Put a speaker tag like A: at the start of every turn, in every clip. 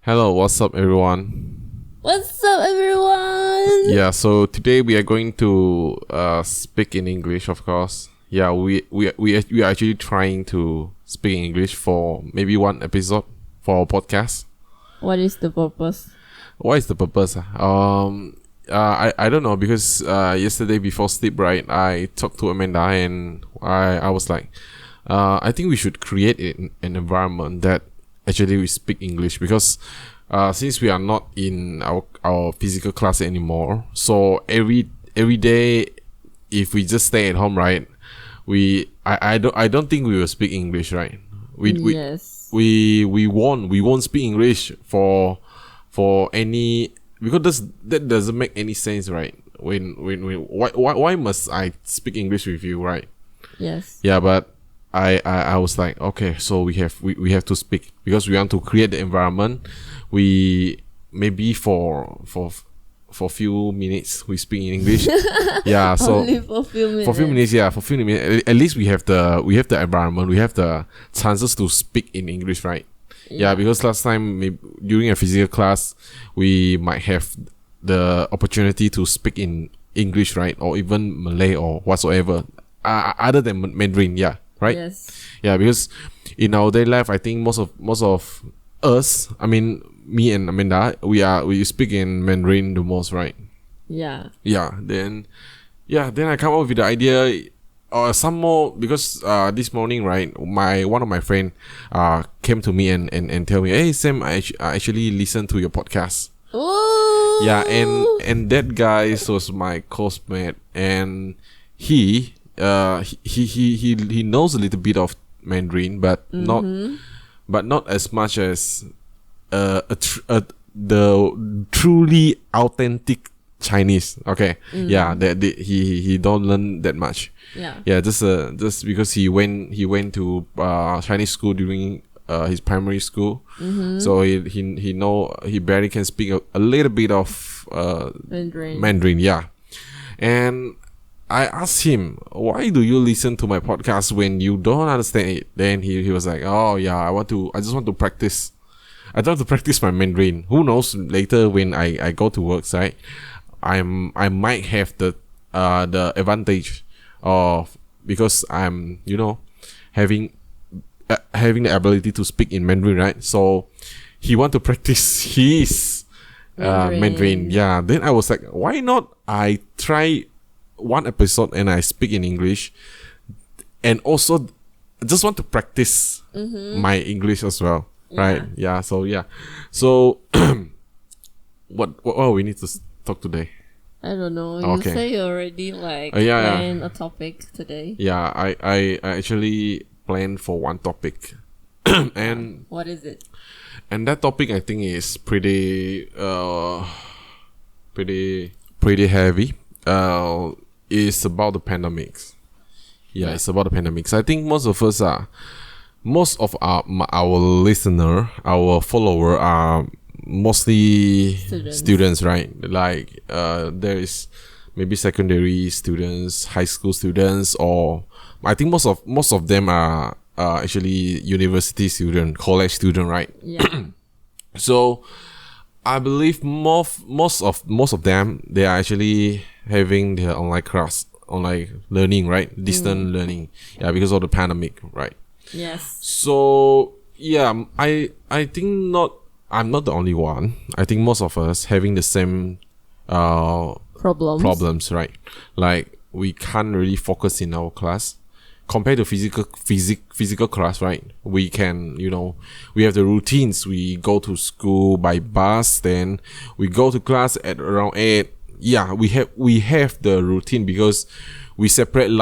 A: Hello, what's up, everyone?
B: What's up, everyone?
A: Yeah, so today we are going to speak in English, of course. Yeah, we are actually trying to speak in English for maybe one episode for our podcast.
B: What is the purpose?
A: What is the purpose? I don't know, because yesterday before sleep, right, I talked to Amanda and I was like, I think we should create an environment that actually we speak English, because since we are not in our physical class anymore, so every day, if we just stay at home, right, I don't think we will speak English, right?
B: Yes.
A: We won't speak English for any, because that doesn't make any sense, right? Why must I speak English with you, right?
B: Yes.
A: Yeah, but I was like, okay, so we have to speak, because we want to create the environment. We maybe for few minutes we speak in English. Yeah, so
B: Only for few minutes.
A: for few minutes, yeah, for few minutes. At least we have the environment. We have the chances to speak in English, right? Yeah, because last time during a physical class, we might have the opportunity to speak in English, right, or even Malay or whatsoever, other than Mandarin. Yeah. Right?
B: Yes.
A: Yeah, because in our daily life, I think most of us, I mean, me and Amanda, we speak in Mandarin the most, right?
B: Yeah.
A: Yeah. Then I come up with the idea, or some more, because this morning, right, one of my friend came to me and tell me, hey Sam, I actually listened to your podcast.
B: Ooh.
A: Yeah, and that guy was my coursemate, and he knows a little bit of Mandarin, but not as much as the truly authentic Chinese. Okay, yeah, that he don't learn that much.
B: Yeah,
A: just because he went to Chinese school during his primary school, so he barely can speak a little bit of Mandarin. Yeah, and I asked him, why do you listen to my podcast when you don't understand it? Then he was like, oh yeah, I just want to practice. I want to practice my Mandarin. Who knows, later when I go to work, right, I might have the advantage of, because I'm having the ability to speak in Mandarin, right? So he want to practice his Mandarin. Yeah. Then I was like, why not I try one episode and I speak in English, and also just want to practice my English as well, right? Yeah. So what we need to talk today?
B: I don't know.
A: Okay.
B: You say you already plan a topic today.
A: Yeah, I actually planned for one topic, and
B: what is it?
A: And that topic, I think, is pretty heavy. It's about the pandemics. Yeah, it's about the pandemics. I think most of our listener, our follower are mostly students, right? Like there is maybe secondary students, high school students, or I think most of them are actually university student, college student, right?
B: Yeah.
A: So I believe most of them, they are actually having their online learning, right? Distant learning. Yeah, because of the pandemic, right?
B: Yes.
A: So yeah, I think I'm not the only one. I think most of us having the same problems, right? Like we can't really focus in our class compared to physical class, right? We can, we have the routines. We go to school by bus, then we go to class at around 8. Yeah, we have the routine, because we separate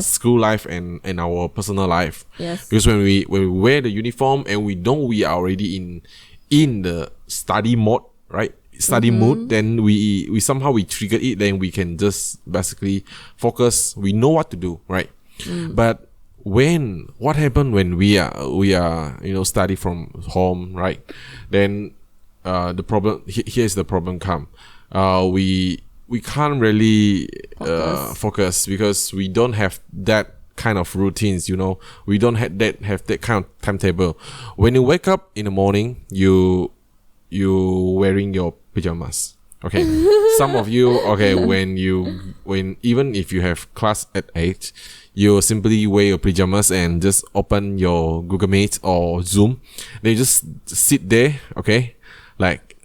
A: school life and our personal life.
B: Yes.
A: Because when we wear the uniform and we are already in the study mode, right? Study mood, then we somehow trigger it, then we can just basically focus. We know what to do, right? But what happened when we are study from home, right? Then the problem here's the problem come. We can't really focus, because we don't have that kind of routines, we don't have that kind of timetable. When you wake up in the morning, you wearing your pajamas. Okay. Some of you, okay, when even if you have class at 8, you simply wear your pajamas and just open your Google Meet or Zoom. They just sit there, okay? Like,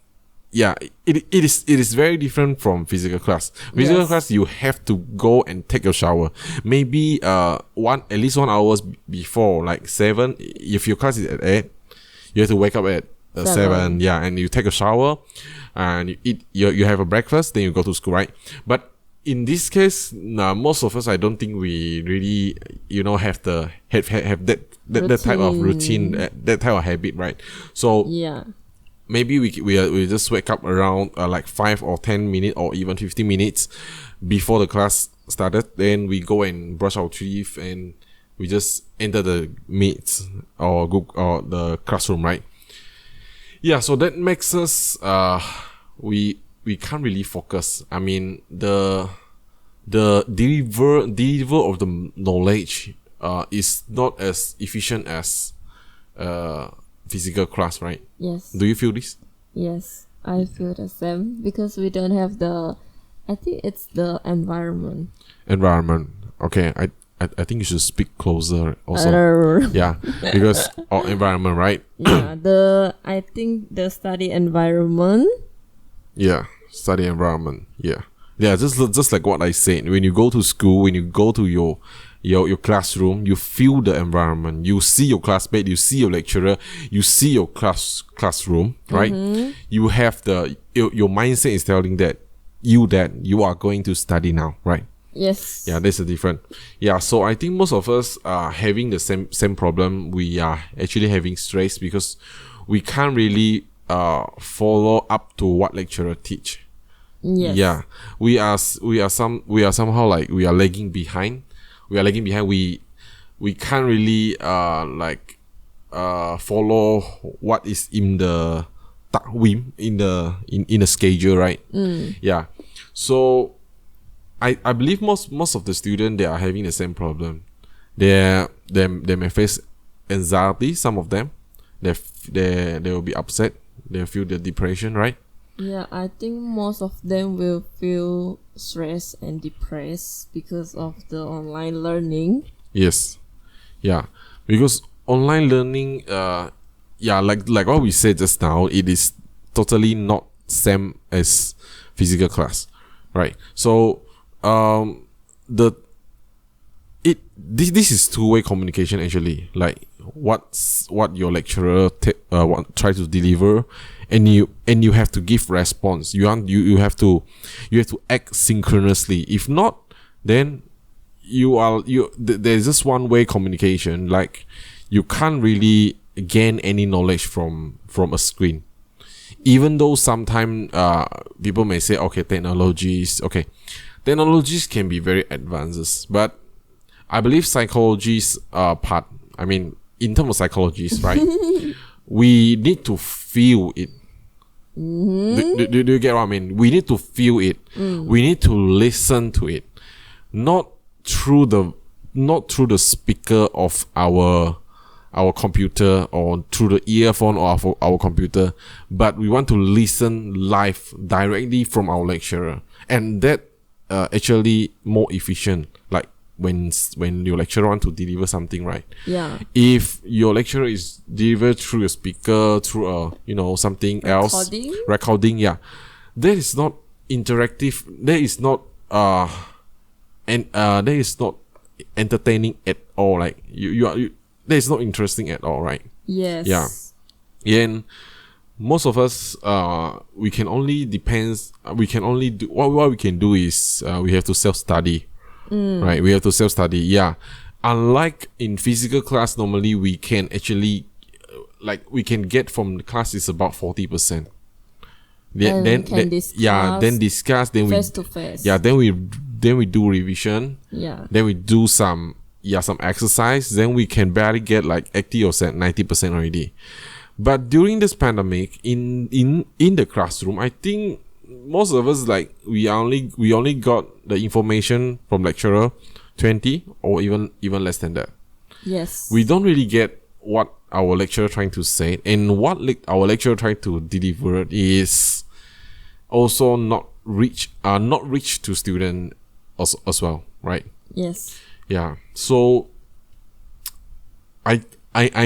A: yeah, it is very different from physical class. Physical class, you have to go and take your shower. Maybe at least 1 hour before, like 7. If your class is at 8, you have to wake up at 7. Yeah, and you take a shower and you eat. You have a breakfast, then you go to school, right? But in this case, most of us, I don't think we really, have that type of routine, that type of habit, right? So maybe we just wake up around like 5 or 10 minutes or even 15 minutes before the class started. Then we go and brush our teeth and we just enter the meet or the classroom, right? Yeah, so that makes us we can't really focus. I mean, the deliver of the knowledge is not as efficient as physical class, right?
B: Yes.
A: Do you feel this?
B: Yes, I feel the same because we don't have I think it's the environment.
A: Okay, I think you should speak closer also. Yeah, because our environment, right?
B: Yeah, I think the study environment.
A: Yeah, study environment. Yeah, just like what I said. When you go to school, when you go to your classroom, you feel the environment. You see your classmate, you see your lecturer, you see your classroom, right? You have your mindset is telling that you are going to study now, right?
B: Yes.
A: Yeah, that's the difference. Yeah, so I think most of us are having the same problem. We are actually having stress because we can't really follow up to what lecturer teach.
B: Yes.
A: Yeah, we are somehow like we are lagging behind. We can't really follow what is in the takwim, in the schedule, right? Yeah, so I believe most of the students, they are having the same problem. They may face anxiety. Some of them, they will be upset. They feel the depression, right?
B: Yeah, I think most of them will feel stressed and depressed because of the online learning.
A: Yes, yeah, because online learning, like what we said just now, it is totally not same as physical class, right? So this is two-way communication actually. Like what your lecturer try to deliver, and you have to give response. You have to act synchronously. If not, then there's just one-way communication. Like you can't really gain any knowledge from a screen. Even though sometimes people may say, technologies can be very advanced, but I believe psychology's part. I mean, in terms of psychologies, right? We need to feel it. Do you get what I mean? We need to feel it. We need to listen to it, not through the speaker of our computer or through the earphone of our computer, but we want to listen live directly from our lecturer, and that actually more efficient. Like when your lecturer want to deliver something, right?
B: Yeah.
A: If your lecturer is delivered through a speaker, through something else, recording, yeah, that is not interactive. That is not that is not entertaining at all. Like that is not interesting at all, right?
B: Yes.
A: Yeah. And most of us, we can only do what we can do is we have to self-study, right? We have to self-study. Yeah. Unlike in physical class, normally we can actually we can get from the class is about 40%. Then discuss. Then
B: face to face.
A: Yeah. Then we do revision.
B: Yeah.
A: Then we do some exercise. Then we can barely get like 80 or 90% already. But during this pandemic, in the classroom, I think most of us we only got the information from lecturer 20 or even less than that.
B: Yes.
A: We don't really get what our lecturer trying to say, and what our lecturer trying to deliver is also not reach to student as well, right?
B: Yes.
A: Yeah. So I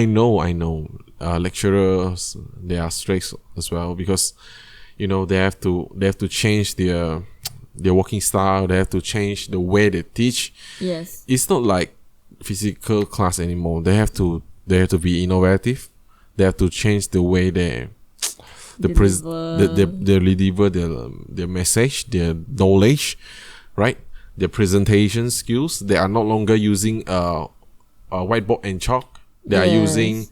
A: know lecturers, they are stressed as well, because they have to change their working style. They have to change the way they teach.
B: Yes.
A: It's not like physical class anymore. They have to be innovative. They have to change the way they deliver their message, their knowledge, right? Their presentation skills. They are no longer using a whiteboard and chalk. They are using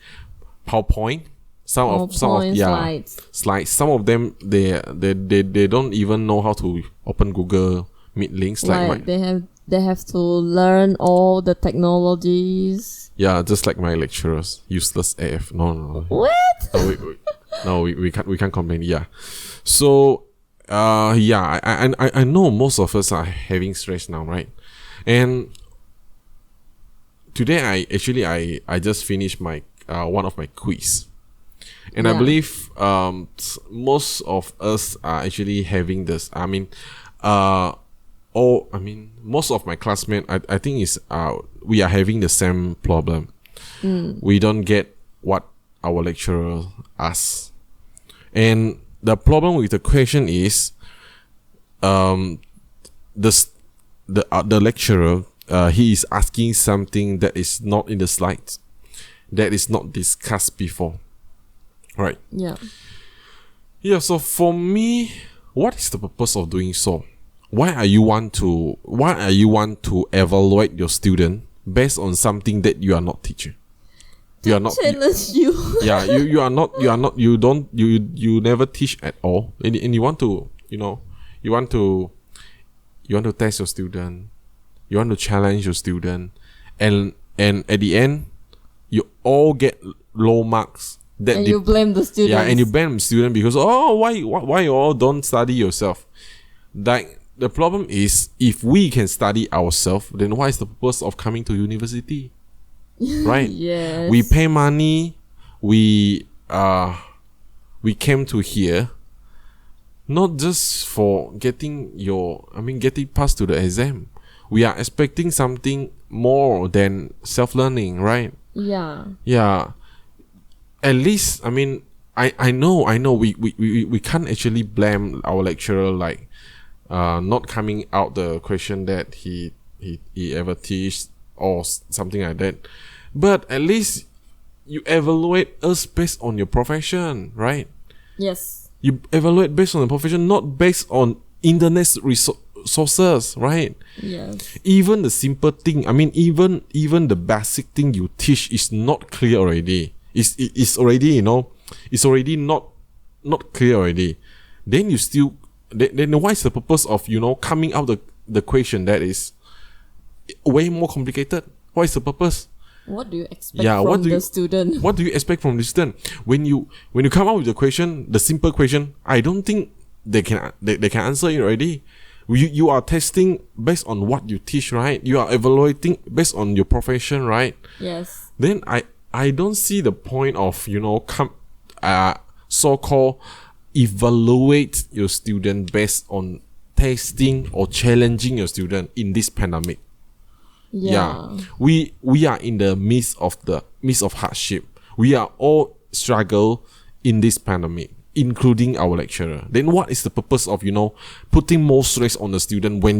A: PowerPoint. Some of slides. Some of them they don't even know how to open Google Meet links.
B: Like they have to learn all the technologies.
A: Yeah, just like my lecturers, useless AF. No.
B: What?
A: No, we can't complain. Yeah, so I know most of us are having stress now, right? And today I just finished my one of my quiz, and I believe most of us are actually having this. Most of my classmates, I think we are having the same problem. We don't get what our lecturer asks, and the problem with the question is, the lecturer, he is asking something that is not in the slides, that is not discussed before, right? Yeah. So for me, what is the purpose of doing so? Why are you want to evaluate your student based on something that you are not teaching? You are not
B: challenge you.
A: Yeah, you are not. You never teach at all, and you want to test your student. You want to challenge your student, and at the end, you all get low marks.
B: And you blame the student.
A: Yeah, and you blame the student because why you all don't study yourself? Like, the problem is, if we can study ourselves, then what is the purpose of coming to university? Right?
B: Yes.
A: We pay money. We came to here not just for getting passed to the exam. We are expecting something more than self-learning, right? Yeah. At least, I know we can't actually blame our lecturer, like not coming out the question that he ever teach or something like that. But at least you evaluate us based on your profession, right?
B: Yes.
A: You evaluate based on the profession, not based on internet sources, right?
B: Yes.
A: Even the simple thing, even the basic thing you teach is not clear already. It's already, it's already not clear already. Then you still, then what is the purpose of, coming out the question that is way more complicated? What is the purpose?
B: What do you expect from the student?
A: What do you expect from the student? When you come up with the question, the simple question, I don't think they can answer it already. You are testing based on what you teach, right? You are evaluating based on your profession, right?
B: Yes.
A: Then I don't see the point of, so-called evaluate your student based on testing or challenging your student in this pandemic. Yeah. We are in the midst of hardship. We are all struggle in this pandemic, including our lecturer. Then what is the purpose of, putting more stress on the student when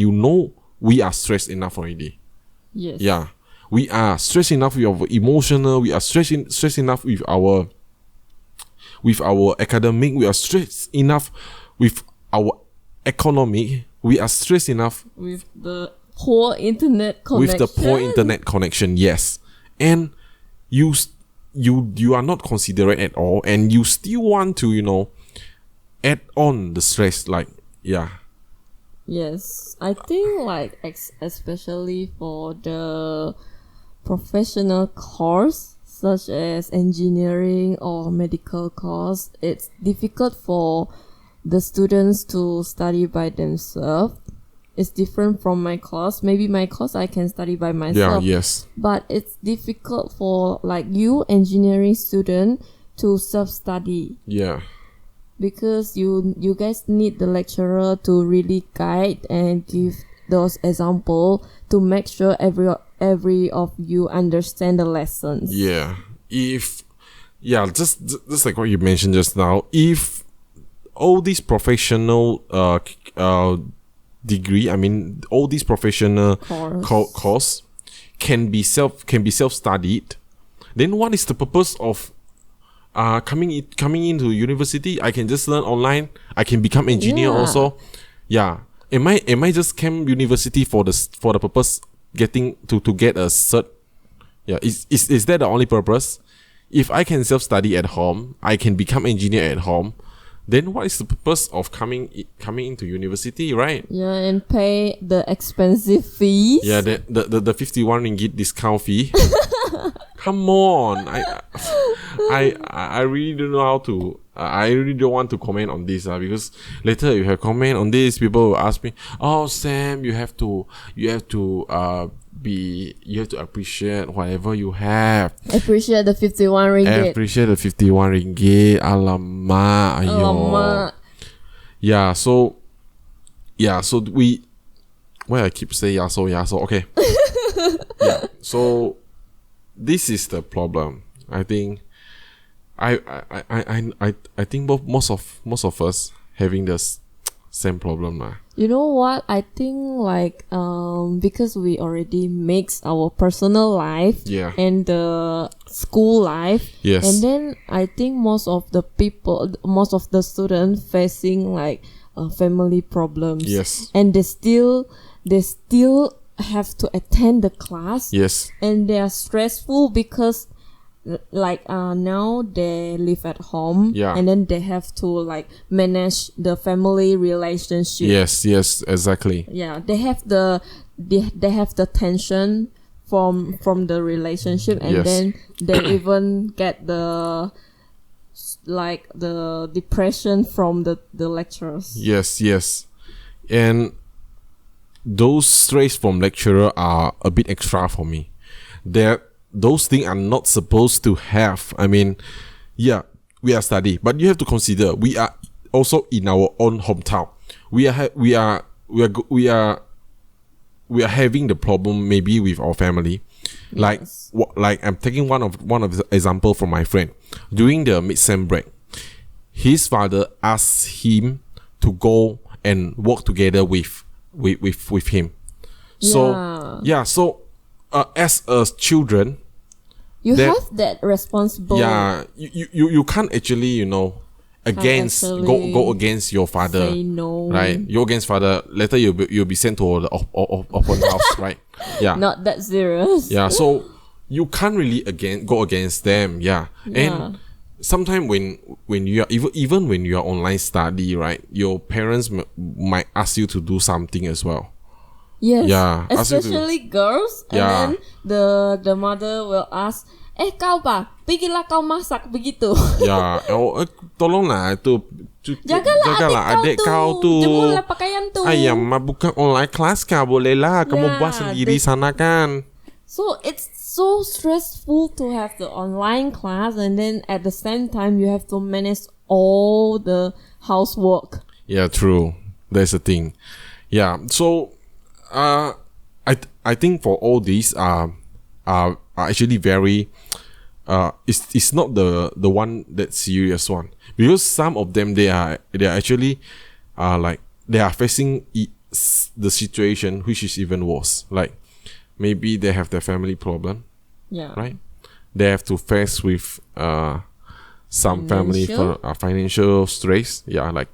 A: we are stressed enough already?
B: Yes.
A: Yeah. We are stressed enough with our emotional, we are stressed enough with our academic, we are stressed enough with our economy, we are stressed enough
B: with the poor internet connection.
A: Yes. And you are not considerate at all, and you still want to add on the stress, like, yeah.
B: Yes, I think especially for the professional course such as engineering or medical course, it's difficult for the students to study by themselves is different from my course. Maybe my course I can study by myself.
A: Yeah, yes.
B: But it's difficult for like you engineering student to self-study.
A: Yeah.
B: Because you guys need the lecturer to really guide and give those example to make sure every of you understand the lessons.
A: Yeah. Just like what you mentioned just now, if all these professional degree, I mean all these professional course can be self-studied, then what is the purpose of coming into university? I can just learn online. I can become engineer also. Yeah. Am I just came university for the purpose getting to get a cert? Yeah. Is that the only purpose? If I can self-study at home, I can become engineer at home. Then what is the purpose of coming into university, right?
B: Yeah, and pay the expensive fees.
A: Yeah, the 51 ringgit discount fee. Come on, I really don't know how to. I really don't want to comment on this because later if you have comment on this, people will ask me, "Oh, Sam, you have to appreciate whatever you have.
B: Appreciate the 51 ringgit.
A: Appreciate the 51 ringgit. Alamak, ayo."
B: Alamak.
A: Yeah, so we. Well, I keep saying so. Okay. Yeah, so this is the problem. I think I think most of us having this same problem.
B: You know what? I think like because we already mix our personal life and the school life.
A: Yes.
B: And then I think most of the students facing like family problems.
A: Yes.
B: And they still have to attend the class.
A: Yes.
B: And they are stressful because like now they live at home and then they have to like manage the family relationship.
A: Yes, exactly.
B: Yeah, they have the tension from the relationship, and then they even get the depression from the lecturers.
A: Yes. And those stress from lecturer are a bit extra for me. Those things are not supposed to have. I mean, yeah, we are studying, but you have to consider we are also in our own hometown. We are having the problem maybe with our family. Like I'm taking one of the example from my friend. During the mid-sem break, his father asked him to go and work together with him. So as a children,
B: you have that responsibility.
A: Yeah, you can't actually go against your father.
B: Say no.
A: Right? You're against father. Later you'll be sent to the open house, right? Yeah.
B: Not that serious.
A: Yeah. So you can't really go against them. Yeah. And sometimes when you are even when you are online study, right, your parents might ask you to do something as well.
B: Yes.
A: Yeah.
B: Especially girls. And then the mother will ask, kau ba, pergilah kau masak begitu.
A: Ya, tolonglah tu.
B: Jagalah adik kau tu. Jemurlah pakaian tu.
A: Ayam, bukan online class kah, bolehlah. Kamu buat sendiri sana kan.
B: So it's so stressful to have the online class, and then at the same time you have to manage all the housework. Yeah,
A: true. That's the thing. Yeah, so I think for all these are actually very it's not the one that serious one, because some of them they are actually like they are facing the situation which is even worse. Like maybe they have their family problem, right? They have to face with some family financial stress. Yeah, like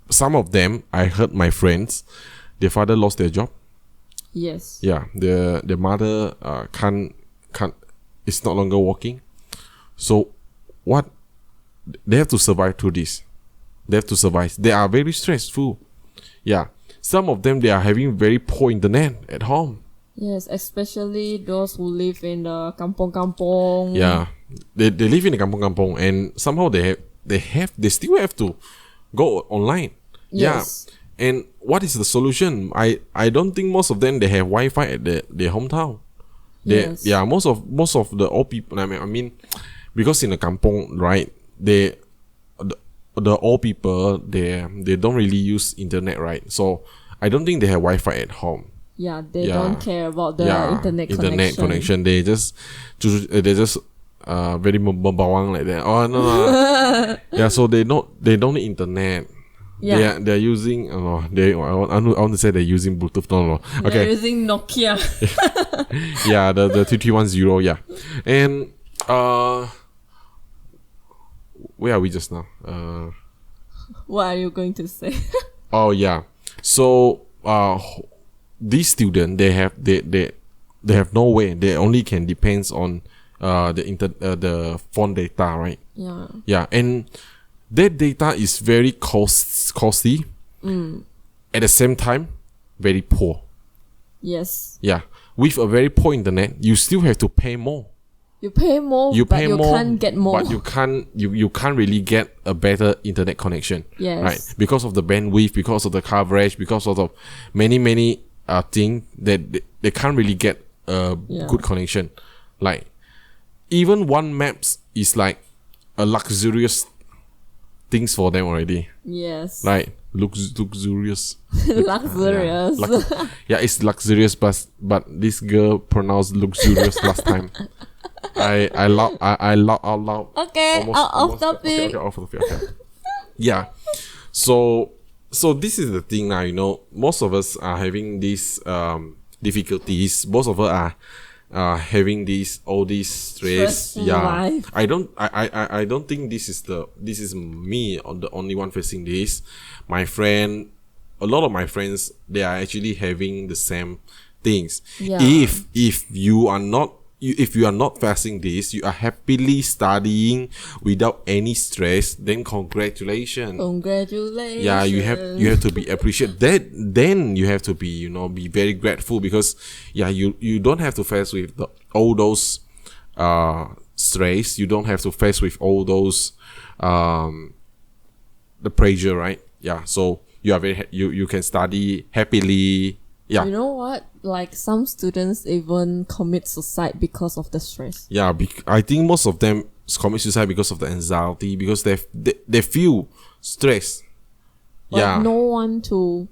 A: some of them, I heard my friends, their father lost their job.
B: Yes.
A: Yeah, the mother can't is no longer working. So what they have to survive through this. They have to survive. They are very stressful. Yeah. Some of them they are having very poor internet at home.
B: Yes, especially those who live in the kampong-kampong.
A: Yeah. They live in the kampong-kampong, and somehow they still have to go online.
B: Yes.
A: Yeah. And what is the solution? I don't think most of them they have Wi-Fi at their hometown.
B: Yes.
A: Yeah, most of the old people. I mean, because in the kampong, right? The old people they don't really use internet, right? So I don't think they have Wi-Fi at home.
B: Yeah, they don't care about the internet
A: connection. They just very membawang like that. Oh no. Yeah, so they don't need internet. Yeah, they're using. I want to say they're using Bluetooth. No. Okay.
B: They're using Nokia.
A: Yeah, the 3310. Yeah, and where are we just now?
B: What are you going to say?
A: Oh yeah. So these students they have no way. They only can depends on the phone data, right?
B: Yeah.
A: Yeah, and that data is very costly. At the same time, very poor.
B: Yes.
A: Yeah, with a very poor internet, you still have to pay more.
B: You pay more, but you can't get more.
A: But you can't really get a better internet connection.
B: Yes.
A: Right, because of the bandwidth, because of the coverage, because of the many things that they can't really get a good connection. Like even one maps is like a luxurious things for them already.
B: Yes.
A: Like luxurious.
B: Luxurious.
A: Yeah, it's luxurious, but this girl pronounced luxurious last time. I loud out loud.
B: Okay, out of topic.
A: Okay, off topic. Okay. Yeah. So this is the thing now. You know, most of us are having these difficulties. Most of us are having all these stress. Yeah.
B: Life.
A: I don't think this is me on the only one facing this. My friend, a lot of my friends, they are actually having the same things.
B: Yeah.
A: If you are not facing this, you are happily studying without any stress, then congratulations. Yeah, you have to be appreciated. Then you have to be be very grateful, because you don't have to face with all those stress. You don't have to face with all those the pressure, right? Yeah, so you are you can study happily. Yeah.
B: You know what? Like some students even commit suicide because of the stress.
A: Yeah, I think most of them commit suicide because of the anxiety, because they feel stress.
B: But
A: yeah.
B: No one to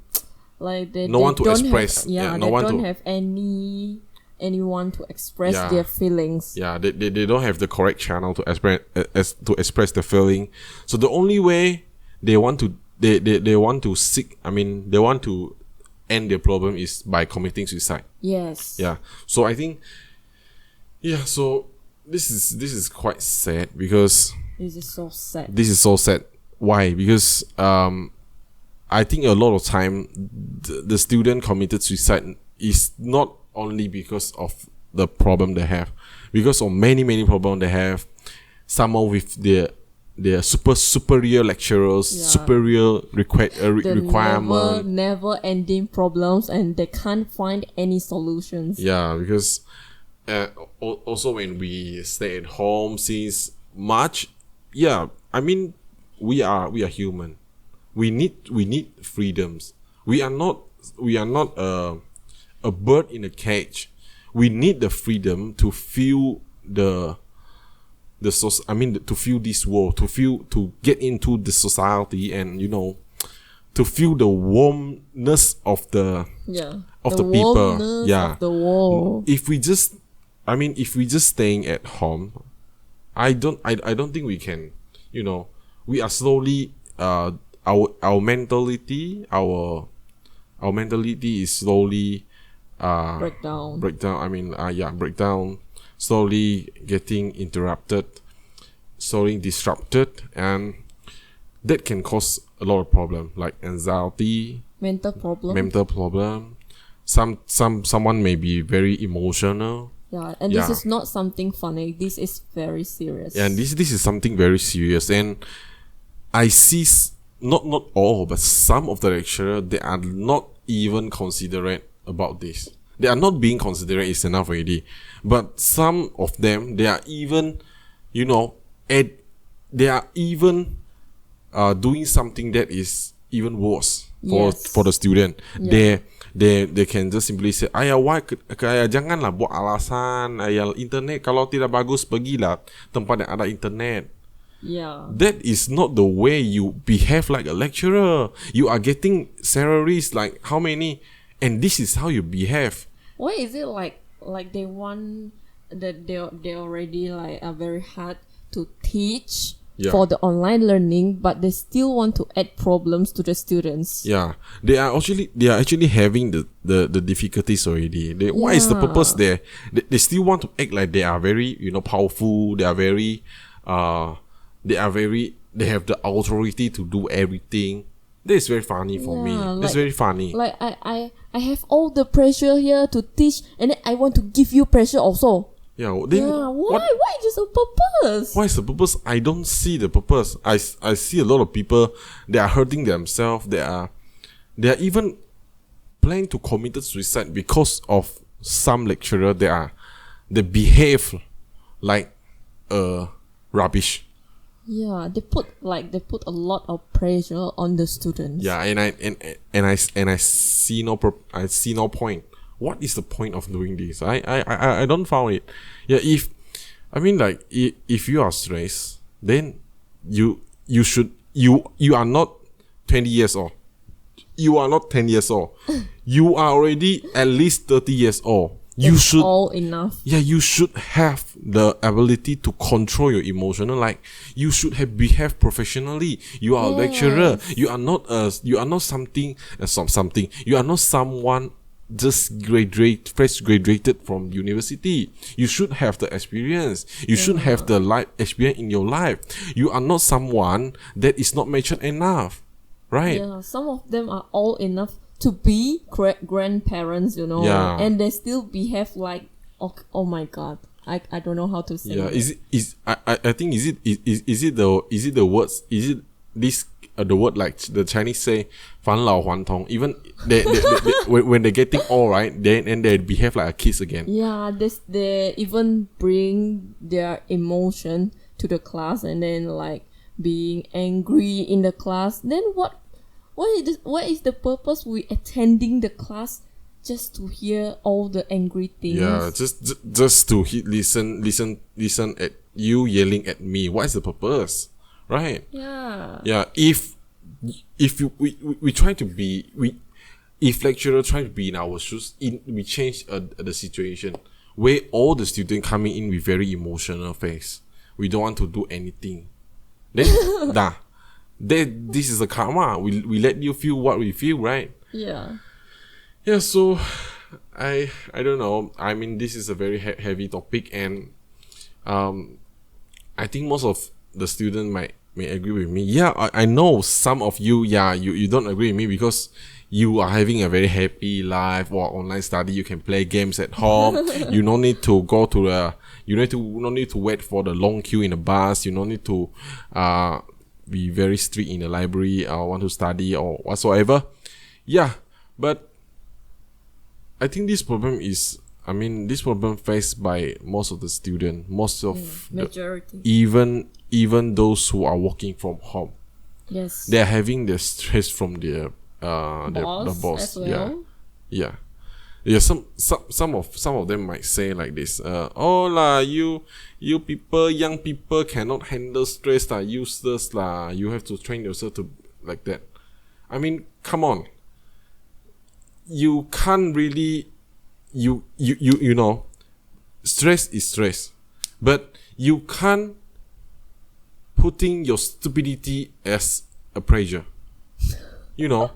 A: express.
B: Don't have anyone to express their feelings.
A: Yeah, they don't have the correct channel to express the feeling. So the only way they want to end their problem is by committing suicide.
B: Yes.
A: Yeah. So I think so this is quite sad, because
B: this is
A: so sad. Why? Because I think a lot of time the student committed suicide is not only because of the problem they have, because of many problems they have. Someone with their superior lecturers, superior requirement,
B: never ending problems, and they can't find any solutions.
A: Yeah, because also when we stay at home since March, I mean we are human. We need freedoms. We are not a bird in a cage. We need the freedom to feel to feel this world, to get into the society, and to feel the warmness of the people.
B: Of the world.
A: If we just staying at home, I don't think we can. We are slowly our mentality is slowly
B: breakdown.
A: Breakdown. Slowly getting interrupted, slowly disrupted, and that can cause a lot of problem, like anxiety,
B: mental problem.
A: Someone may be very emotional.
B: Yeah, and this is not something funny. This is very serious.
A: And this is something very serious. And I see not all, but some of the lecturers, they are not even considerate about this. They are not being considerate is enough already. But some of them, they are even, they are even doing something that is even worse. for the student. They can just simply say, why janganlah buat alasan, internet kalau tidak bagus pergilah tempat yang ada internet.
B: Yeah.
A: That is not the way you behave like a lecturer. You are getting salaries like how many, and this is how you behave.
B: Why is it like they want that they already like are very hard to teach for the online learning, but they still want to add problems to the students?
A: Yeah, they are actually having the difficulties already. What is the purpose there? They still want to act like they are very powerful. They are very they have the authority to do everything. That is very funny for me. That's very funny.
B: Like I have all the pressure here to teach, and then I want to give you pressure also. Why is the purpose?
A: What is the purpose? I don't see the purpose. I see a lot of people, they are hurting themselves. They are even planning to commit suicide because of some lecturer. They behave like rubbish.
B: Yeah, they put a lot of pressure on the students.
A: Yeah, and I see no point. What is the point of doing this? I don't find it. Yeah, if you are stressed, then you are not 20 years old. You are not 10 years old. You are already at least 30 years old. You should
B: all enough.
A: Yeah, you should have the ability to control your emotional. Like you should have behaved professionally. You are a lecturer. You are not something. You are not someone just fresh graduated from university. You should have the experience. You should have the life experience in your life. You are not someone that is not matured enough, right?
B: Yeah, some of them are all enough to be grandparents, and they still behave like, oh my god, I don't know how to say.
A: Yeah,
B: it.
A: I think is it the words? Is it this the word like the Chinese say 返老还童? Even they when they're getting old, right? Then they behave like kids again.
B: Yeah, they even bring their emotion to the class, and then like being angry in the class. Then what is the purpose we attending the class? Just to hear all the angry things.
A: Yeah, just to listen at you yelling at me. What is the purpose, right?
B: Yeah.
A: If we try to be if lecturer try to be in our shoes, we change the situation where all the students coming in with very emotional face. We don't want to do anything. Then this is the karma. We let you feel what we feel, right?
B: Yeah.
A: Yeah, so I don't know. I mean, this is a very heavy topic, and I think most of the students may agree with me. Yeah, I know some of you. Yeah, you don't agree with me because you are having a very happy life or online study. You can play games at home. You don't need to go to no need to wait for the long queue in the bus. You don't need to be very strict in the library or want to study or whatsoever. Yeah, but I think this problem faced by most of the students,
B: majority,
A: even those who are working from home.
B: Yes,
A: they are having the stress from their boss.
B: As well.
A: Yeah. Some of them might say like this. You people, young people cannot handle stress lah, useless lah. You have to train yourself to like that. I mean, come on. You can't really, you know, stress is stress, but you can't putting your stupidity as a pressure. You know,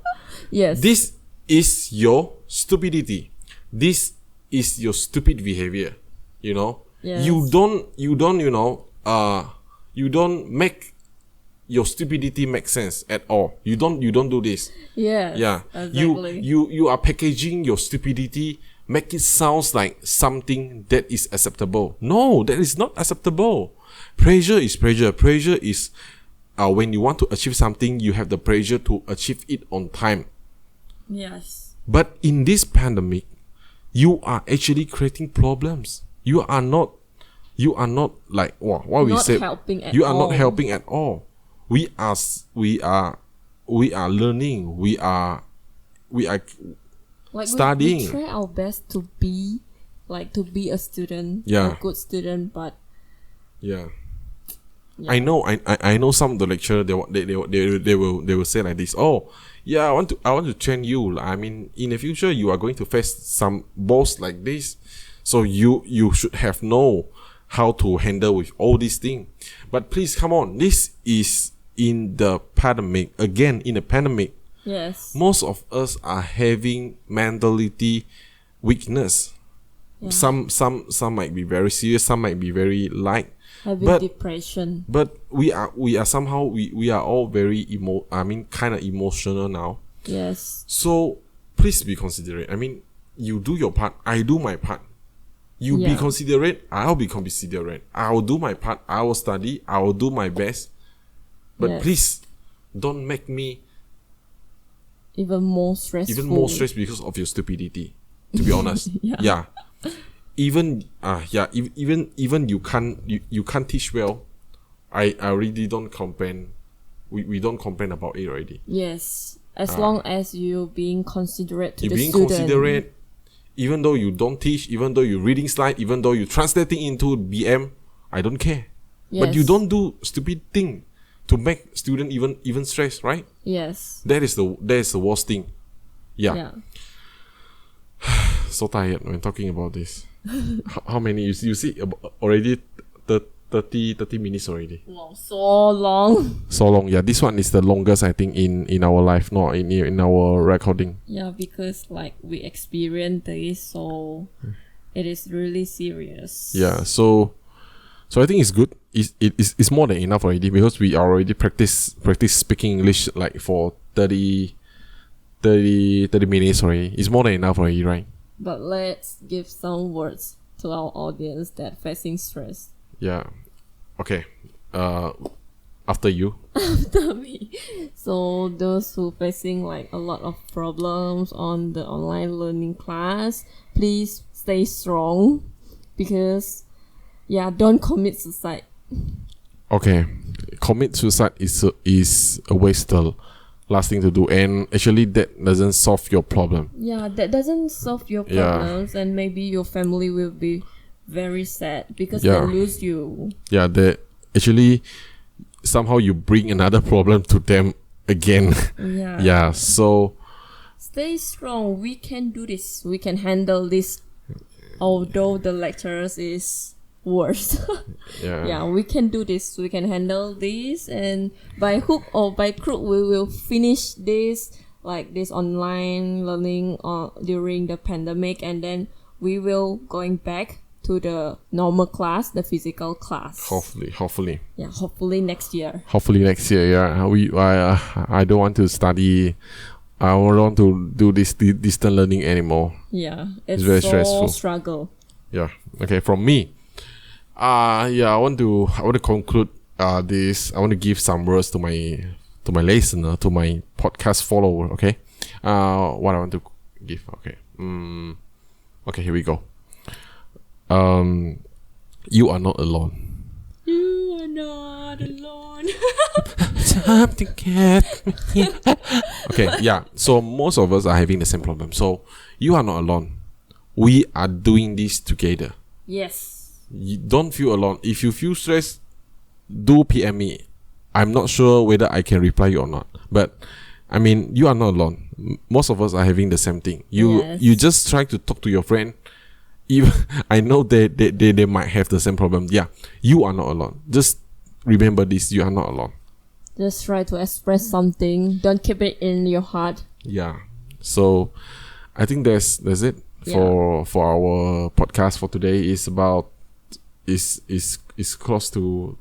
B: yes,
A: this is your stupidity. This is your stupid behavior. You know,
B: yes.
A: You don't make your stupidity make sense at all. You don't do this.
B: Yes,
A: yeah.
B: Exactly.
A: You are packaging your stupidity, make it sounds like something that is acceptable. No, that is not acceptable. Pressure is pressure. Pressure is when you want to achieve something, you have the pressure to achieve it on time.
B: Yes.
A: But in this pandemic, you are actually creating problems. You are not like what we say.
B: Helping at
A: you are
B: all.
A: not helping at all. We are we are learning. We are
B: like
A: studying.
B: We try our best to be a student,
A: Yeah.
B: a good student, but
A: Yeah.
B: yeah.
A: I know some of the lecturer they will say like this. Oh, yeah, I want to train you. I mean, in the future you are going to face some boss like this, so you should have know how to handle with all these things. But please come on, this is in the pandemic. Again, in the pandemic,
B: Yes.
A: most of us are having mentality weakness.
B: Yeah.
A: Some might be very serious, some might be very light.
B: Having depression.
A: But we are somehow we are all very kind of emotional now.
B: Yes.
A: So please be considerate. I mean, you do your part, I do my part. You be considerate, I'll be considerate. I will do my part, I will study, I will do my best. But please don't make me
B: even more stressed
A: because of your stupidity. To be honest,
B: Yeah.
A: Even you can't teach well. I really don't complain. We don't complain about it already.
B: Yes, as long as you being considerate to
A: You
B: the
A: being
B: student.
A: considerate, even though you don't teach, even though you're reading slide, even though you're translating into BM, I don't care. But you don't do stupid thing to make student even stressed, right?
B: Yes.
A: That is the worst thing. Yeah. So tired when talking about this. How many you see already 30 minutes already.
B: Wow, so long.
A: So long. Yeah, this one is the longest I think in our life, not in our recording.
B: Yeah, because like we experienced this, so it is really serious.
A: Yeah, so I think it's good. It's more than enough already because we already practice speaking English like for 30 minutes already. It's more than enough already, right?
B: But let's give some words to our audience that facing stress.
A: Yeah. Okay. After you.
B: After me. So those who facing like a lot of problems on the online learning class, please stay strong because don't commit suicide.
A: Okay. Commit suicide is a waste of last thing to do, and actually that doesn't solve your problem.
B: Yeah, that doesn't solve your problems, and maybe your family will be very sad because they lose you. Yeah,
A: that actually somehow you bring another problem to them again.
B: Yeah.
A: So
B: stay strong. We can do this. We can handle this. Although the lecturers is worse. Yeah, we can do this. We can handle this, and by hook or by crook, we will finish this online learning during the pandemic, and then we will going back to the normal class, the physical class.
A: Hopefully.
B: Yeah, hopefully next year.
A: Yeah. I don't want to study. I don't want to do this distant learning anymore.
B: Yeah, it's
A: very
B: so
A: stressful.
B: Struggle.
A: Yeah. Okay. From me. I want to conclude this. I want to give some words to my listener, to my podcast follower. Okay. What I want to give. Okay. Okay. Here we go. You are not alone.
B: You are not alone.
A: Something kept me. Okay. Yeah. So most of us are having the same problem. So you are not alone. We are doing this together.
B: Yes.
A: You don't feel alone. If you feel stressed, do PM me. I'm not sure whether I can reply you or not. But I mean, you are not alone. Most of us are having the same thing. You just try to talk to your friend. Even I know they might have the same problem. Yeah, you are not alone. Just remember this: you are not alone.
B: Just try to express something. Don't keep it in your heart.
A: Yeah. So I think that's it for our podcast for today. It's about is close to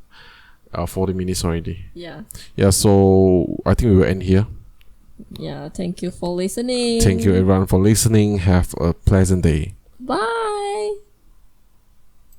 A: 40 minutes already. Yeah, so I think we will end here.
B: Yeah, thank you for listening.
A: Thank you everyone for listening. Have a pleasant day.
B: Bye.